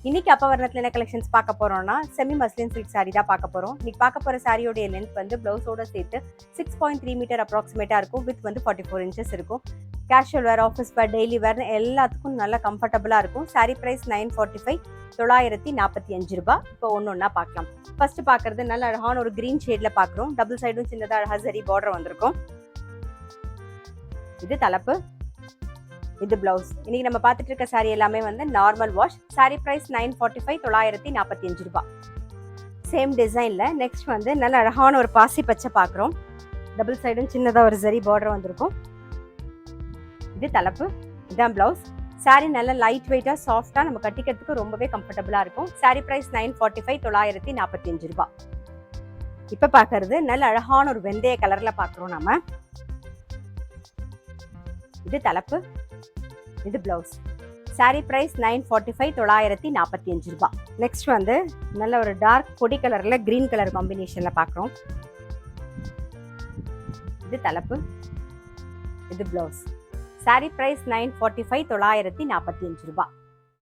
இன்னைக்கு அப்பவர்ணத்துல என்ன கலெக்ஷன்ஸ் பார்க்க போறோம்னா செமி மஸ்லின் சில்க் சாரி தான் பார்க்க போறோம். இன்னைக்கு பார்க்க போற சாரியோட லென்த் வந்து பிளவுஸோட சேர்த்து 6.3 மீட்டர் அப்ராக்சிமேட்டா இருக்கும். வித் வந்து 44 இன்ச்சஸ் இருக்கும். கேஷுவல் வேர், ஆஃபீஸ் வேர், டெய்லி வேர் எல்லாத்துக்கும் நல்லா கம்ஃபர்டபுளா இருக்கும். சாரி பிரைஸ் 945 945 ரூபாய். இப்போ ஒன்னொன்னா பார்க்கலாம். ஃபர்ஸ்ட் பார்க்கறது நல்ல அழகான ஒரு கிரீன் ஷேட்ல பார்க்குறோம். டபுள் சைடும் சின்னதா அழகா சரி பார்டர் வந்திருக்கும். இது தலைப்பு, இது பிளவுஸ். இன்னைக்கு நம்ம பார்த்துட்டு இருக்க சாரி எல்லாமே வந்து நார்மல் வாஷ். சாரி பிரைஸ் 945 945 ரூபாய். சேம் டிசைன்ல நெக்ஸ்ட் வந்து நல்ல அழகான ஒரு பாசி பச்சை பார்க்குறோம். டபுள் சைடும் சின்னதா ஒரு சரி பார்டர் வந்திருக்கும். இது தலைப்பு, இதான் பிளவுஸ். சாரி நல்ல லைட் வெயிட்டா சாஃப்டா நம்ம கட்டிக்கிறதுக்கு ரொம்பவே கம்ஃபர்டபுளா இருக்கும். சாரி பிரைஸ் 945 945 ரூபாய். இப்ப பாக்குறது நல்ல அழகான ஒரு வெந்தய கலர்ல பாக்குறோம் நாம. இது தலைப்பு, இது பிளவுஸ். சாரி பிரைஸ் 945 945 ரூபாய். நெக்ஸ்ட் வந்து நல்ல ஒரு டார்க் பொடி கலர்ல கிரீன் கலர் காம்பினேஷன்ல பாக்குறோம். இது தலைப்பு, இது பிளவுஸ். சாரி பிரைஸ் 945 945 ரூபாய்.